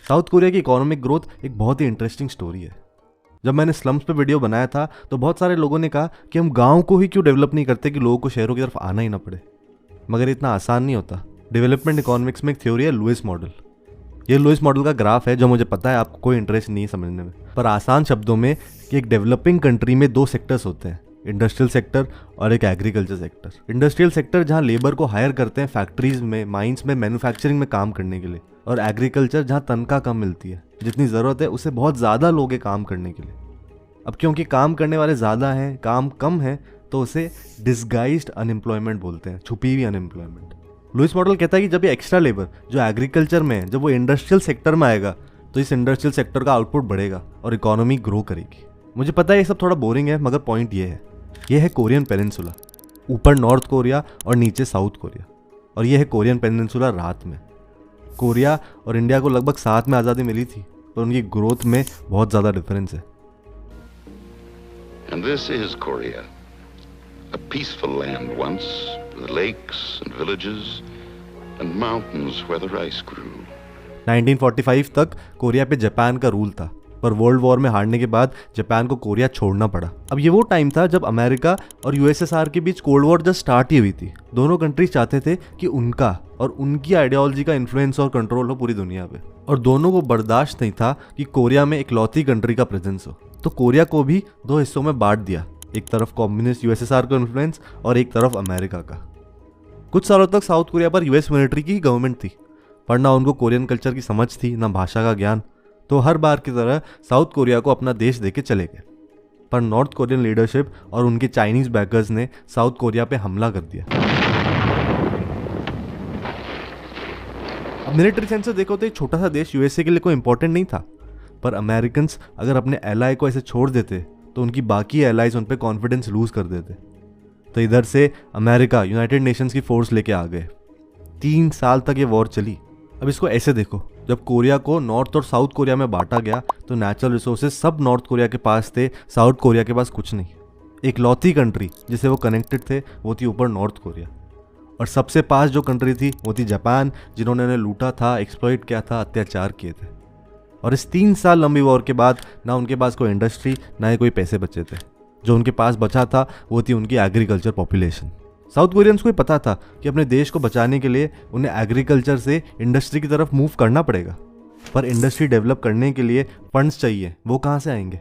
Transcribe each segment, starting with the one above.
South Korea की economic growth एक बहुत ही इंटरेस्टिंग स्टोरी है। जब मैंने स्लम्स पे वीडियो बनाया था तो बहुत सारे लोगों ने कहा कि हम गाँव को ही क्यों डेवलप नहीं करते कि लोगों को शहरों की तरफ आना ही ना पड़े। मगर इतना आसान नहीं होता। डेवलपमेंट इकोनॉमिक्स में एक थ्योरी है लुईस मॉडल। ये लुईस मॉडल का ग्राफ है जो मुझे पता है आपको कोई इंटरेस्ट नहीं है समझने में, पर आसान शब्दों में कि एक डेवलपिंग कंट्री में दो सेक्टर्स होते हैं, इंडस्ट्रियल सेक्टर और एक एग्रीकल्चर सेक्टर। इंडस्ट्रियल सेक्टर जहाँ लेबर को हायर करते हैं फैक्ट्रीज में, माइंस में, मैन्युफैक्चरिंग में काम करने के लिए, और एग्रीकल्चर जहाँ तनख्वाह कम मिलती है, जितनी ज़रूरत है उससे बहुत ज़्यादा लोग हैं काम करने के लिए। अब क्योंकि काम करने वाले ज़्यादा हैं, काम कम है, तो उसे डिसगाइज्ड अनएम्प्लॉयमेंट बोलते हैं, छुपी हुई अनएम्प्लॉयमेंट। लुईस मॉडल कहता है कि जब ये एक्स्ट्रा लेबर जो एग्रीकल्चर में है, जब वो इंडस्ट्रियल सेक्टर में आएगा तो इस इंडस्ट्रियल सेक्टर का आउटपुट बढ़ेगा और इकोनॉमी ग्रो करेगी। मुझे पता है ये सब थोड़ा बोरिंग है, मगर पॉइंट ये है कोरियन पेनिनसुला। ऊपर नॉर्थ कोरिया और नीचे साउथ कोरिया, और ये है कोरियन पेनिनसुला रात में। कोरिया और इंडिया को लगभग साथ में आज़ादी मिली थी, पर उनकी ग्रोथ में बहुत ज़्यादा डिफरेंस है। And this is Korea, a peaceful land once, with lakes and villages and mountains where the rice grew. 1945 तक कोरिया पे जापान का रूल था, पर वर्ल्ड वॉर में हारने के बाद जापान को कोरिया छोड़ना पड़ा। अब ये वो टाइम था जब अमेरिका और यूएसएसआर के बीच कोल्ड वॉर जस्ट स्टार्ट ही हुई थी। दोनों कंट्रीज चाहते थे कि उनका और उनकी आइडियोलॉजी का इन्फ्लुएंस और कंट्रोल हो पूरी दुनिया पे, और दोनों को बर्दाश्त नहीं था कि कोरिया में इकलौती कंट्री का प्रेजेंस हो। तो कोरिया को भी दो हिस्सों में बांट दिया, एक तरफ कम्युनिस्ट यूएसएसआर का इन्फ्लुएंस और एक तरफ अमेरिका का। कुछ सालों तक साउथ कोरिया पर यूएस मिलिट्री की गवर्नमेंट थी, पर ना उनको कोरियन कल्चर की समझ थी, ना भाषा का ज्ञान। तो हर बार की तरह साउथ कोरिया को अपना देश देके चले गए। पर नॉर्थ कोरियन लीडरशिप और उनके चाइनीज बैकर्स ने साउथ कोरिया पे हमला कर दिया। अब मिलिट्री सेंस से देखो तो एक छोटा सा देश यूएसए के लिए कोई इंपॉर्टेंट नहीं था, पर अमेरिकन्स अगर अपने एलाई को ऐसे छोड़ देते तो उनकी बाकी एलाइज उन पर कॉन्फिडेंस लूज कर देते। तो इधर से अमेरिका यूनाइटेड नेशंस की फोर्स लेके आ गए। 3 साल तक ये वॉर चली। अब इसको ऐसे देखो, जब कोरिया को नॉर्थ और साउथ कोरिया में बांटा गया तो नेचुरल रिसोर्सेज सब नॉर्थ कोरिया के पास थे, साउथ कोरिया के पास कुछ नहीं। एक लौती कंट्री जिससे वो कनेक्टेड थे वो थी ऊपर नॉर्थ कोरिया, और सबसे पास जो कंट्री थी वो थी जापान, जिन्होंने उन्हें लूटा था, एक्सप्लॉइट किया था, अत्याचार किए थे। और इस 3 साल लंबी वॉर के बाद ना उनके पास कोई इंडस्ट्री, ना ही कोई पैसे बचे थे। जो उनके पास बचा था वो थी उनकी एग्रीकल्चर पॉपुलेशन। साउथ कोरियंस को पता था कि अपने देश को बचाने के लिए उन्हें एग्रीकल्चर से इंडस्ट्री की तरफ मूव करना पड़ेगा, पर इंडस्ट्री डेवलप करने के लिए फंड्स चाहिए, वो कहाँ से आएंगे?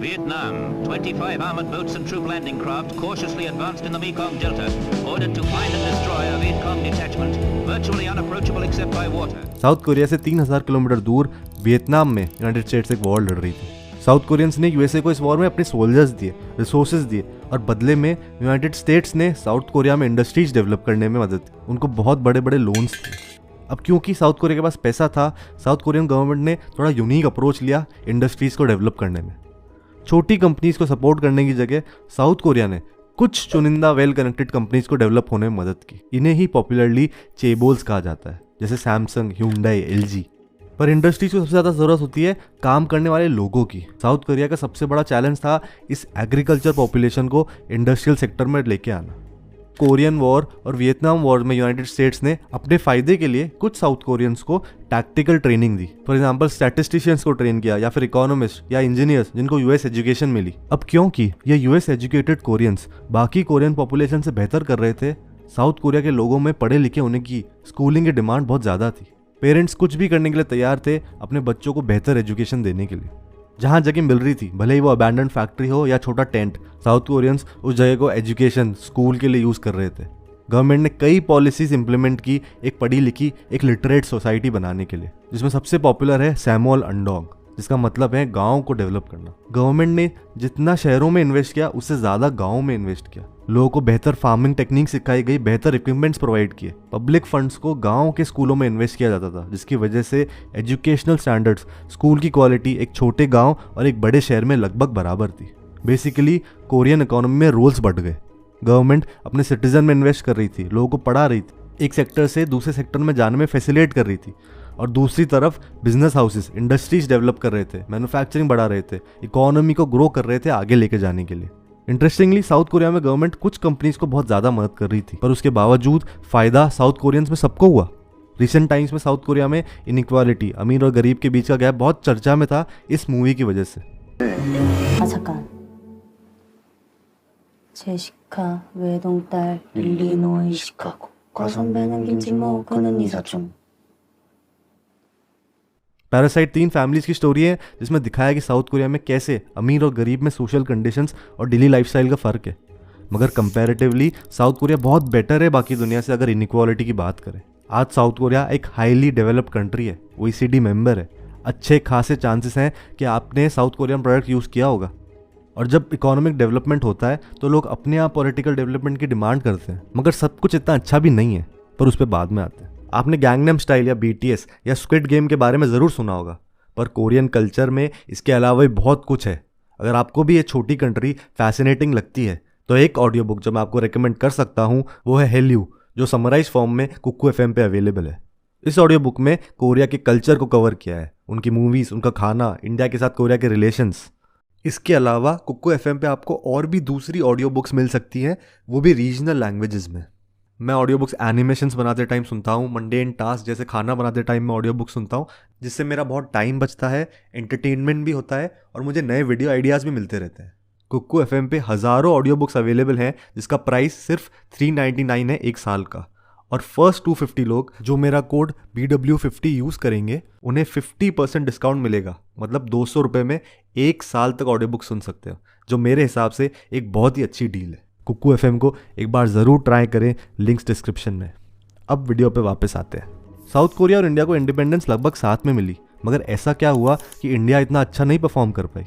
Vietnam, 25 armored boats and troop landing craft cautiously advanced in the Mekong Delta, ordered to find and destroy a Vietcong detachment, virtually unapproachable except by water. South Korea से 3000 kilometre दूर वियतनाम में United states एक war लड़ रही थी। South Koreans ने USA को इस वॉर में अपने सोल्जर्स दिए, रिसोर्सेज दिए, और बदले में यूनाइटेड स्टेट्स ने साउथ कोरिया में इंडस्ट्रीज डेवलप करने में मदद की। उनको बहुत बड़े बड़े लोन्स दिए। अब क्योंकि साउथ कोरिया के पास पैसा था, साउथ कोरियन गवर्नमेंट ने थोड़ा यूनिक अप्रोच लिया इंडस्ट्रीज को डेवलप करने में। छोटी कंपनीज को सपोर्ट करने की जगह साउथ कोरिया ने कुछ चुनिंदा वेल कनेक्टेड कंपनीज को डेवलप होने में मदद की। इन्हें ही पॉपुलरली चेबोल्स कहा जाता है, जैसे सैमसंग, ह्यूंडई, एलजी। पर इंडस्ट्रीज को सबसे ज़्यादा ज़रूरत होती है काम करने वाले लोगों की। साउथ कोरिया का सबसे बड़ा चैलेंज था इस एग्रीकल्चर पॉपुलेशन को इंडस्ट्रियल सेक्टर में लेके आना। कोरियन वॉर और वियतनाम वॉर में यूनाइटेड स्टेट्स ने अपने फायदे के लिए कुछ साउथ कोरियंस को tactical training the. For example statisticians को ट्रेन किया, या फिर इकोनॉमिस्ट या इंजीनियर्स जिनको यूएस एजुकेशन मिली। अब क्योंकि ये यूएस एजुकेटेड कोरियंस बाकी कोरियन पॉपुलेशन से बेहतर कर रहे थे, साउथ कोरिया के लोगों में पढ़े लिखे होने की, स्कूलिंग की डिमांड बहुत ज़्यादा थी। पेरेंट्स कुछ भी करने के लिए तैयार थे अपने बच्चों को बेहतर एजुकेशन देने के लिए। जहाँ जगह मिल रही थी, भले ही वो अबैंडन फैक्ट्री हो या छोटा टेंट, साउथ कोरियंस उस जगह को एजुकेशन, स्कूल के लिए यूज़ कर रहे थे। गवर्नमेंट ने कई पॉलिसीज इंप्लीमेंट की एक पढ़ी लिखी, एक लिटरेट सोसाइटी बनाने के लिए, जिसमें सबसे पॉपुलर है सैमुअल अंडोंग, जिसका मतलब है गाँव को डेवलप करना। गवर्नमेंट ने जितना शहरों में इन्वेस्ट किया उससे ज़्यादा गाँव में इन्वेस्ट किया। लोगों को बेहतर फार्मिंग टेक्निक सिखाई गई, बेहतर इक्विपमेंट्स प्रोवाइड किए। पब्लिक फंड्स को गांव के स्कूलों में इन्वेस्ट किया जाता था, जिसकी वजह से एजुकेशनल स्टैंडर्ड्स, स्कूल की क्वालिटी एक छोटे गांव और एक बड़े शहर में लगभग बराबर थी। बेसिकली कोरियन इकोनॉमी में रोल्स बढ़ गए। गवर्नमेंट अपने सिटीजन में इन्वेस्ट कर रही थी, लोगों को पढ़ा रही थी, एक सेक्टर से दूसरे सेक्टर में जाने में फैसिलिटेट कर रही थी, और दूसरी तरफ बिजनेस हाउसेस, इंडस्ट्रीज डेवलप कर रहे थे, मैन्युफैक्चरिंग बढ़ा रहे थे, इकोनॉमी को ग्रो कर रहे थे आगे लेके जाने के लिए। इंटरेस्टिंगली साउथ कोरिया में गवर्नमेंट कुछ कंपनीज को बहुत ज़्यादा मदद कर रही थी, पर उसके बावजूद फ़ायदा साउथ कोरियंस में सबको हुआ। रिसेंट टाइम्स में साउथ कोरिया में इनइक्वालिटी, अमीर और गरीब के बीच का गैप बहुत चर्चा में था इस मूवी की वजह से। 잠깐. 제시카 외동딸 일리노이 시카고 과선배는 김치모 그는 이사촌. पैरासाइट 3 फैमिलीज की स्टोरी है जिसमें दिखाया कि साउथ कोरिया में कैसे अमीर और गरीब में सोशल कंडीशंस और डेली लाइफस्टाइल का फ़र्क है। मगर कंपैरेटिवली साउथ कोरिया बहुत बेटर है बाकी दुनिया से अगर इनइक्वालिटी की बात करें। आज साउथ कोरिया एक हाईली डेवलप्ड कंट्री है, OECD मेंबर है। अच्छे खासे चांसेस हैं कि आपने साउथ कोरियन प्रोडक्ट यूज़ किया होगा। और जब इकोनॉमिक डेवलपमेंट होता है तो लोग अपने आप पॉलिटिकल डेवलपमेंट की डिमांड करते हैं, मगर सब कुछ इतना अच्छा भी नहीं है, पर उस पर बाद में आते हैं। आपने गैंगनम स्टाइल या BTS या स्क्विड गेम के बारे में ज़रूर सुना होगा, पर कोरियन कल्चर में इसके अलावा भी बहुत कुछ है। अगर आपको भी ये छोटी कंट्री फैसिनेटिंग लगती है तो एक ऑडियो बुक जो मैं आपको रेकमेंड कर सकता हूँ वो है हेल्यू, जो समराइज फॉर्म में कुकू FM पे अवेलेबल है। इस ऑडियो बुक में कोरिया के कल्चर को कवर किया है, उनकी मूवीज़, उनका खाना, इंडिया के साथ कोरिया के रिलेशंस। इसके अलावा कुकू FM पे आपको और भी दूसरी ऑडियो बुक्स मिल सकती हैं, वो भी रीजनल लैंग्वेजेस में। मैं ऑडियो बुक्स एनिमेशंस बनाते टाइम सुनता हूँ, मंडेन टास्क जैसे खाना बनाते टाइम मैं ऑडियो बुक सुनता हूँ, जिससे मेरा बहुत टाइम बचता है, एंटरटेनमेंट भी होता है और मुझे नए वीडियो आइडियाज़ भी मिलते रहते हैं। कुकू FM पे हज़ारों ऑडियो बुक्स अवेलेबल हैं जिसका प्राइस सिर्फ $399 है एक साल का। और फर्स्ट 250 लोग जो मेरा कोड BW50 यूज़ करेंगे उन्हें 50% डिस्काउंट मिलेगा, मतलब 200 रुपये में एक साल तक ऑडियो बुक सुन सकते हो, जो मेरे हिसाब से एक बहुत ही अच्छी डील है। कुकू FM को एक बार ज़रूर ट्राई करें, लिंक्स डिस्क्रिप्शन में। अब वीडियो पे वापस आते हैं। साउथ कोरिया और इंडिया को इंडिपेंडेंस लगभग साथ में मिली, मगर ऐसा क्या हुआ कि इंडिया इतना अच्छा नहीं परफॉर्म कर पाई।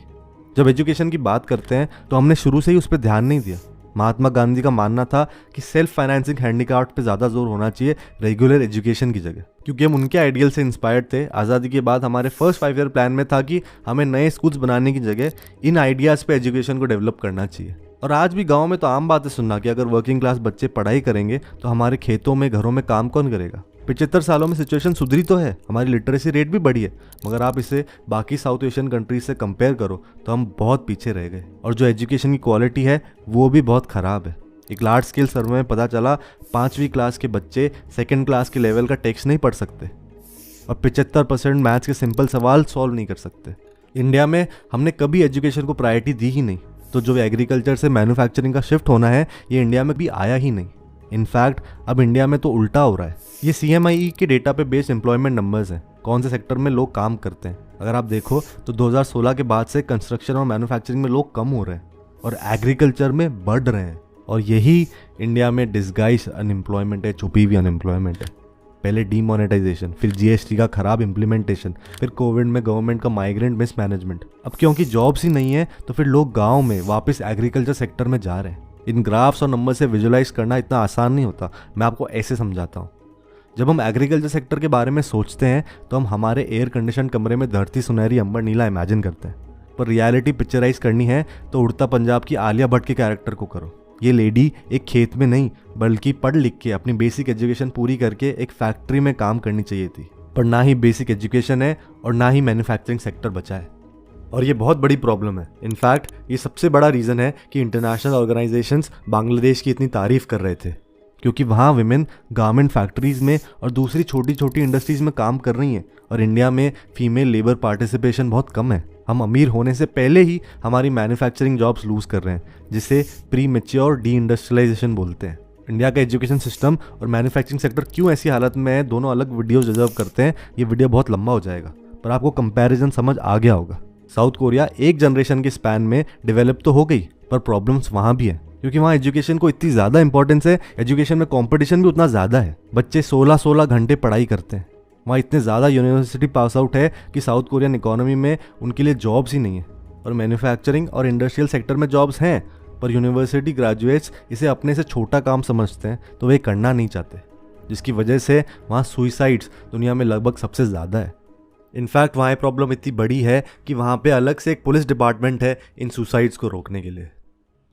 जब एजुकेशन की बात करते हैं तो हमने शुरू से ही उस पर ध्यान नहीं दिया। महात्मा गांधी का मानना था कि सेल्फ फाइनेंसिंग हैंडीक्राफ्ट पे ज़्यादा जोर होना चाहिए रेगुलर एजुकेशन की जगह, क्योंकि हम उनके आइडियल से इंस्पायर्ड थे। आज़ादी के बाद हमारे फर्स्ट 5 ईयर प्लान में था कि हमें नए स्कूल्स बनाने की जगह इन आइडियाज़ पे एजुकेशन को डेवलप करना चाहिए। और आज भी गाँव में तो आम बात है सुनना कि अगर वर्किंग क्लास बच्चे पढ़ाई करेंगे तो हमारे खेतों में, घरों में काम कौन करेगा। 75 सालों में सिचुएशन सुधरी तो है, हमारी लिटरेसी रेट भी बढ़ी है, मगर आप इसे बाकी साउथ एशियन कंट्रीज से कंपेयर करो तो हम बहुत पीछे रह गए। और जो एजुकेशन की क्वालिटी है वो भी बहुत ख़राब है। एक लार्ज स्केल सर्वे में पता चला 5वीं क्लास के बच्चे 2nd क्लास के लेवल का टेक्स्ट नहीं पढ़ सकते और 75% मैथ्स के सिंपल सवाल सॉल्व नहीं कर सकते। इंडिया में हमने कभी एजुकेशन को प्रायोरिटी दी ही नहीं, तो जो एग्रीकल्चर से मैन्युफैक्चरिंग का शिफ्ट होना है ये इंडिया में भी आया ही नहीं। इनफैक्ट अब इंडिया में तो उल्टा हो रहा है। ये CMIE के डेटा पे बेस्ड एम्प्लॉयमेंट नंबर्स हैं, कौन से सेक्टर में लोग काम करते हैं। अगर आप देखो तो 2016 के बाद से कंस्ट्रक्शन और मैन्युफैक्चरिंग में लोग कम हो रहे हैं और एग्रीकल्चर में बढ़ रहे हैं। और यही इंडिया में डिस्गाइज अनएम्प्लॉयमेंट है, छुपी हुई अनएम्प्लॉयमेंट है। पहले डीमोनेटाइजेशन, फिर GST का खराब इम्प्लीमेंटेशन, फिर कोविड में गवर्नमेंट का माइग्रेंट मिसमैनेजमेंट। अब क्योंकि जॉब्स ही नहीं है तो फिर लोग गाँव में वापस एग्रीकल्चर सेक्टर में जा रहे हैं। इन ग्राफ्स और नंबर से विजुलाइज करना इतना आसान नहीं होता। मैं आपको ऐसे समझाता हूँ। जब हम एग्रीकल्चर सेक्टर के बारे में सोचते हैं तो हम हमारे एयर कंडीशन कमरे में धरती सुनहरी अंबर नीला इमेजिन करते हैं, पर रियलिटी पिक्चराइज करनी है तो उड़ता पंजाब की आलिया भट्ट के कैरेक्टर को करो। ये लेडी एक खेत में नहीं बल्कि पढ़ लिख के अपनी बेसिक एजुकेशन पूरी करके एक फैक्ट्री में काम करनी चाहिए थी, पर ना ही बेसिक एजुकेशन है और ना ही मैन्युफैक्चरिंग सेक्टर बचा है। और ये बहुत बड़ी प्रॉब्लम है। इनफैक्ट ये सबसे बड़ा रीज़न है कि इंटरनेशनल ऑर्गेनाइजेशंस बांग्लादेश की इतनी तारीफ़ कर रहे थे, क्योंकि वहाँ विमेन गारमेंट फैक्ट्रीज़ में और दूसरी छोटी छोटी इंडस्ट्रीज़ में काम कर रही हैं और इंडिया में फीमेल लेबर पार्टिसिपेशन बहुत कम है। हम अमीर होने से पहले ही हमारी मैन्युफैक्चरिंग जॉब्स लूज़ कर रहे हैं, जिसे प्री मैच्योर डी इंडस्ट्रियलाइजेशन बोलते हैं। इंडिया का एजुकेशन सिस्टम और मैन्युफैक्चरिंग सेक्टर क्यों ऐसी हालत में है, दोनों अलग वीडियोस डिजर्व करते हैं। ये वीडियो बहुत लंबा हो जाएगा, पर आपको कंपैरिजन समझ आ गया होगा। साउथ कोरिया एक जनरेशन के स्पैन में डेवलप तो हो गई, पर प्रॉब्लम्स वहाँ भी हैं, क्योंकि वहाँ एजुकेशन को इतनी ज़्यादा इंपॉर्टेंस है। एजुकेशन में कंपटीशन भी उतना ज़्यादा है। बच्चे 16-16 घंटे पढ़ाई करते हैं। वहाँ इतने ज़्यादा यूनिवर्सिटी पास आउट है कि साउथ कोरियन इकोनॉमी में उनके लिए जॉब्स ही नहीं है। और मैन्युफैक्चरिंग और इंडस्ट्रियल सेक्टर में जॉब्स हैं, पर यूनिवर्सिटी ग्रेजुएट्स इसे अपने से छोटा काम समझते हैं, तो वे करना नहीं चाहते, जिसकी वजह से वहाँ सुइसाइड्स दुनिया में लगभग सबसे ज़्यादा है। इनफैक्ट वहाँ प्रॉब्लम इतनी बड़ी है कि वहाँ पे अलग से एक पुलिस डिपार्टमेंट है इन सुसाइड्स को रोकने के लिए।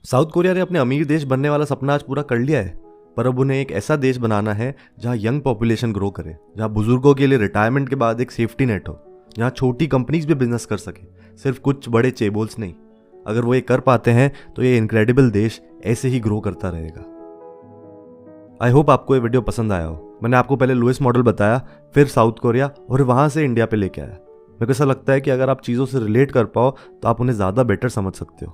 साउथ कोरिया ने अपने अमीर देश बनने वाला सपना आज पूरा कर लिया है, पर अब उन्हें एक ऐसा देश बनाना है जहाँ यंग पॉपुलेशन ग्रो करे, जहाँ बुजुर्गों के लिए रिटायरमेंट के बाद एक सेफ्टी नेट हो, जहाँ छोटी कंपनीज भी बिजनेस कर सके, सिर्फ कुछ बड़े चेबोल्स नहीं। अगर वो ये कर पाते हैं तो ये इनक्रेडिबल देश ऐसे ही ग्रो करता रहेगा। आई होप आपको ये वीडियो पसंद आया हो। मैंने आपको पहले लुइस मॉडल बताया, फिर साउथ कोरिया और वहाँ से इंडिया पे लेके आया। मेरे को ऐसा लगता है कि अगर आप चीज़ों से रिलेट कर पाओ तो आप उन्हें ज़्यादा बेटर समझ सकते हो।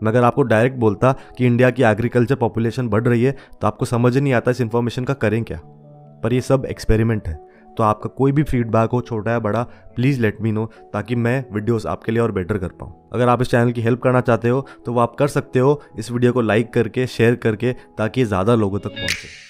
मैं अगर आपको डायरेक्ट बोलता कि इंडिया की एग्रीकल्चर पॉपुलेशन बढ़ रही है तो आपको समझ नहीं आता इस इन्फॉर्मेशन का करें क्या। पर ये सब एक्सपेरिमेंट है, तो आपका कोई भी फीडबैक हो, छोटा या बड़ा, प्लीज़ लेट मी नो, ताकि मैं वीडियोस आपके लिए और बेटर कर पाऊँ। अगर आप इस चैनल की हेल्प करना चाहते हो तो वो आप कर सकते हो इस वीडियो को लाइक करके, शेयर करके, ताकि ये ज़्यादा लोगों तक पहुँचे।